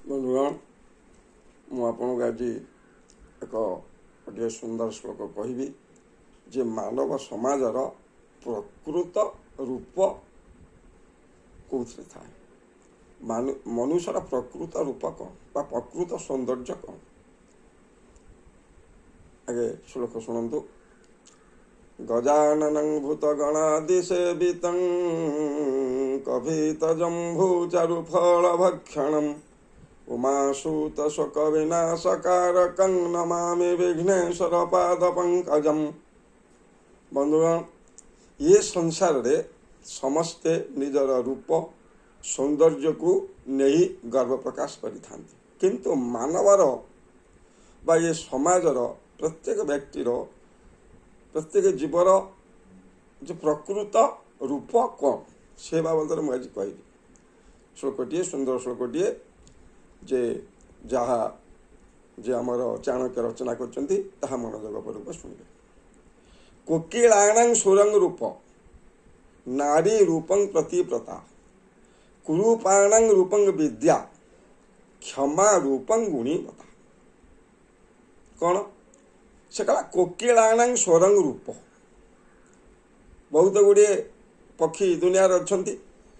ବନ୍ଧୁଗଣ, ମୁଁ ଆପଣଙ୍କୁ ଆଜି ଗୋଟିଏ ସୁନ୍ଦର ଶ୍ଲୋକ କହିବି ଯେ ମାନବ ସମାଜର ପ୍ରକୃତ ରୂପ କେଉଁଥିରେ ଥାଏ। ମନୁଷ୍ୟର ପ୍ରକୃତ ରୂପ କ'ଣ ବା ପ୍ରକୃତ ସୌନ୍ଦର୍ଯ୍ୟ କ'ଣ? ଆଗେ ଶ୍ଲୋକ ଶୁଣନ୍ତୁ। ଗଜାନନଂ ଭୂତଗଣାଦିସେବିତଂ କଭିତ ଜମ୍ଭୂଚାରୁ ଫଳ ଭକ୍ଷଣଂ ଉମାସୂତ ଶୋକ ବିନାଶକାରକଂ ନମାମି ବିଘ୍ନେଶ୍ୱର ପାଦ ପଙ୍କଜಂ। ବନ୍ଧୁଗଣ, ଏ ସଂସାରରେ ସମସ୍ତେ ନିଜର ରୂପ ସୌନ୍ଦର୍ଯ୍ୟକୁ ନେଇ ଗର୍ବ ପ୍ରକାଶ କରିଥାନ୍ତି, କିନ୍ତୁ ମାନବର ବା ଏ ସମାଜର ପ୍ରତ୍ୟେକ ବ୍ୟକ୍ତିର ପ୍ରତ୍ୟେକ ଜୀବର ଯେ ପ୍ରକୃତ ରୂପ କ'ଣ ସେ ବାବଦରେ ମୁଁ ଆଜି କହିବି। ଶ୍ଲୋକଟିଏ ସୁନ୍ଦର ଶ୍ଲୋକଟିଏ ଯାହା ଆମର ଚାଣକ୍ୟ ରଚନା କରିଛନ୍ତି, ତାହା ମନୋଯୋଗ ପୂର୍ବକ ଶୁଣିବେ। କୋକିଳାଣାଂ ସୁରଂ ରୂପ ନାରୀ ରୂପଂ ପ୍ରତିବ୍ରତା କୁରୂପାଣାଂ ରୂପଂ ବିଦ୍ୟା କ୍ଷମା ରୂପଂ ଗୁଣୀମତା। କ'ଣ ସେ କହିଲା? କୋକିଳାଣାଂ ସ୍ୱରଂ ରୂପ। ବହୁତ ଗୁଡ଼ିଏ ପକ୍ଷୀ ଦୁନିଆରେ ଅଛନ୍ତି,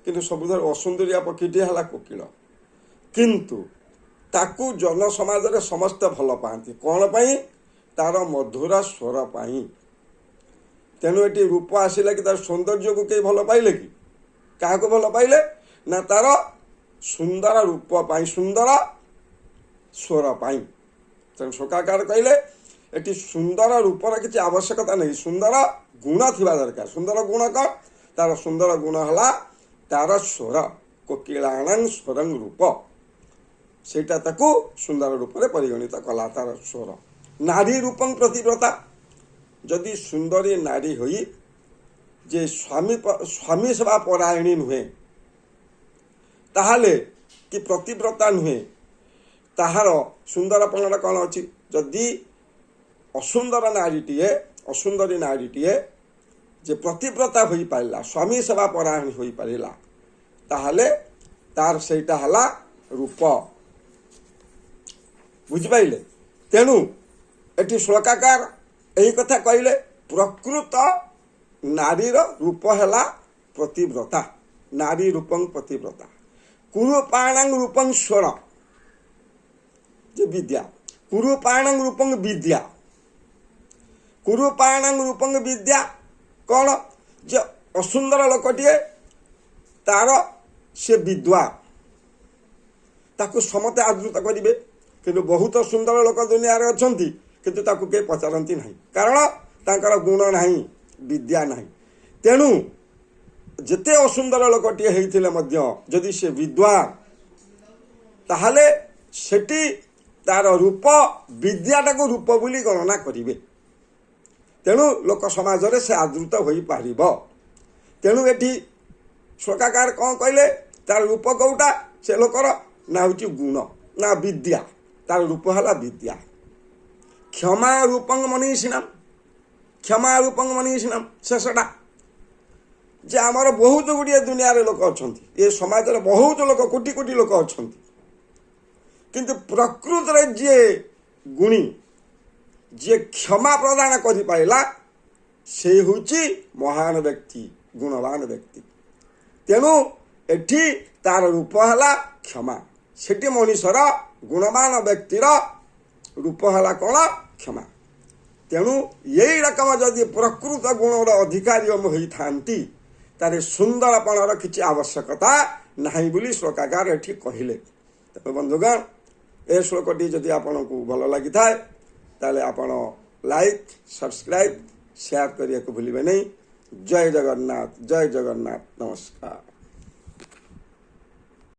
କିନ୍ତୁ ସବୁଠାରୁ ଅସୁନ୍ଦରିଆ ପକ୍ଷୀଟିଏ ହେଲା କୋକିଳ। କିନ୍ତୁ ତାକୁ ଜନସମାଜରେ ସମସ୍ତେ ଭଲ ପାଆନ୍ତି କ'ଣ ପାଇଁ? ତାର ମଧୁର ସ୍ୱର ପାଇଁ। ତେଣୁ ଏଠି ରୂପ ଆସିଲା କି ତାର ସୌନ୍ଦର୍ଯ୍ୟକୁ କେହି ଭଲ ପାଇଲେ କି? କାହାକୁ ଭଲ ପାଇଲେ? ନା ତାର ସୁନ୍ଦର ରୂପ ପାଇଁ, ସୁନ୍ଦର ସ୍ୱର ପାଇଁ। ତେଣୁ ଶୋକାକାର କହିଲେ ଏଠି ସୁନ୍ଦର ରୂପର କିଛି ଆବଶ୍ୟକତା ନାହିଁ, ସୁନ୍ଦର ଗୁଣ ଥିବା ଦରକାର। ସୁନ୍ଦର ଗୁଣ କ'ଣ? ତାର ସୁନ୍ଦର ଗୁଣ ହେଲା ତାର ସ୍ୱର। କୋକିଳାଣାଂ ସ୍ୱରଂ ରୂପ, ସେଇଟା ତାକୁ ସୁନ୍ଦର ରୂପରେ ପରିଗଣିତ କଲା, ତାର ସ୍ୱର। ନାରୀ ରୂପଂ ପ୍ରତିବ୍ରତା, ଯଦି ସୁନ୍ଦରୀ ନାରୀ ହୋଇ ଯେ ସ୍ୱାମୀ ସେବା ପରାୟଣୀ ନୁହେଁ, ତାହେଲେ କି ପ୍ରତିବ୍ରତା ନୁହେଁ, ତାହାର ସୁନ୍ଦରପଣର କ'ଣ ଅଛି? ଯଦି ଅସୁନ୍ଦରୀ ନାରୀଟିଏ ଯେ ପ୍ରତିବ୍ରତା ହୋଇପାରିଲା, ସ୍ୱାମୀ ସେବା ପରାୟଣୀ ହୋଇପାରିଲା, ତାହେଲେ ତାର ସେଇଟା ହେଲା ରୂପ। ବୁଝିପାରିଲେ? ତେଣୁ ଏଠି ଶ୍ଲୋକାକାର ଏହି କଥା କହିଲେ, ପ୍ରକୃତ ନାରୀର ରୂପ ହେଲା ପ୍ରତିବ୍ରତା, ନାରୀ ରୂପଂ ପ୍ରତିବ୍ରତା। କୁରୂପାଣାଂ ରୂପଂ ସ୍ୱର ଯେ ବିଦ୍ୟା, କୁରୂପାଣାଂ ରୂପଂ ବିଦ୍ୟା। କୁରୂପାଣାଂ ରୂପଂ ବିଦ୍ୟା କ'ଣ? ଯେ ଅସୁନ୍ଦର ଲୋକଟିଏ ତାର ସେ ବିଦ୍ୟା, ତାକୁ ସମସ୍ତେ ଆଦୃତ କରିବେ, କିନ୍ତୁ ବହୁତ ସୁନ୍ଦର ଲୋକ ଦୁନିଆରେ ଅଛନ୍ତି, କିନ୍ତୁ ତାକୁ କେହି ପଚାରନ୍ତି ନାହିଁ, କାରଣ ତାଙ୍କର ଗୁଣ ନାହିଁ, ବିଦ୍ୟା ନାହିଁ। ତେଣୁ ଯେତେ ଅସୁନ୍ଦର ଲୋକଟିଏ ହେଇଥିଲେ ମଧ୍ୟ ଯଦି ସେ ବିଦ୍ୱାନ, ତାହେଲେ ସେଠି ତାର ରୂପ ବିଦ୍ୟାଟାକୁ ରୂପ ବୋଲି ଗଣନା କରିବେ। ତେଣୁ ଲୋକ ସମାଜରେ ସେ ଆଦୃତ ହୋଇପାରିବ। ତେଣୁ ଏଠି ଶ୍ଲୋକାକାର କ'ଣ କହିଲେ? ତାର ରୂପ କେଉଁଟା ସେ ଲୋକର? ନା ହେଉଛି ଗୁଣ, ନା ବିଦ୍ୟା। ତାର ରୂପ ହେଲା ବିଦ୍ୟା। କ୍ଷମା ରୂପଂ ମନୀଷିଣାମ୍, କ୍ଷମା ରୂପଂ ମନୀଷିଣାମ୍। ଶେଷଟା ଯେ ଆମର ବହୁତ ଗୁଡ଼ିଏ ଦୁନିଆରେ ଲୋକ ଅଛନ୍ତି, ଏ ସମାଜରେ ବହୁତ ଲୋକ, କୋଟି କୋଟି ଲୋକ ଅଛନ୍ତି, କିନ୍ତୁ ପ୍ରକୃତରେ ଯିଏ ଗୁଣୀ, ଯିଏ କ୍ଷମା ପ୍ରଦାନ କରିପାରିଲା, ସେ ହେଉଛି ମହାନ ବ୍ୟକ୍ତି, ଗୁଣବାନ ବ୍ୟକ୍ତି। ତେଣୁ ଏଠି ତାର ରୂପ ହେଲା କ୍ଷମା। ସେଠି ମଣିଷର ଗୁଣବାନ ବ୍ୟକ୍ତିର ରୂପ ହେଲା କ'ଣ? କ୍ଷମା। ତେଣୁ ଏଇ ରକମ ଯଦି ପ୍ରକୃତ ଗୁଣର ଅଧିକାରୀ ହୋଇଥାନ୍ତି, ତାର ସୁନ୍ଦରପଣର କିଛି ଆବଶ୍ୟକତା ନାହିଁ ବୋଲି ଶ୍ଲୋକାକାର ଏଠି କହିଲେ। ତେଣୁ ବନ୍ଧୁଗଣ, ଏ ଶ୍ଲୋକଟି ଯଦି ଆପଣଙ୍କୁ ଭଲ ଲାଗିଥାଏ, ତାହେଲେ ଆପଣ ଲାଇକ୍, ସବସ୍କ୍ରାଇବ୍, ସେୟାର କରିବାକୁ ଭୁଲିବେ ନାହିଁ। ଜୟ ଜଗନ୍ନାଥ, ଜୟ ଜଗନ୍ନାଥ, ନମସ୍କାର।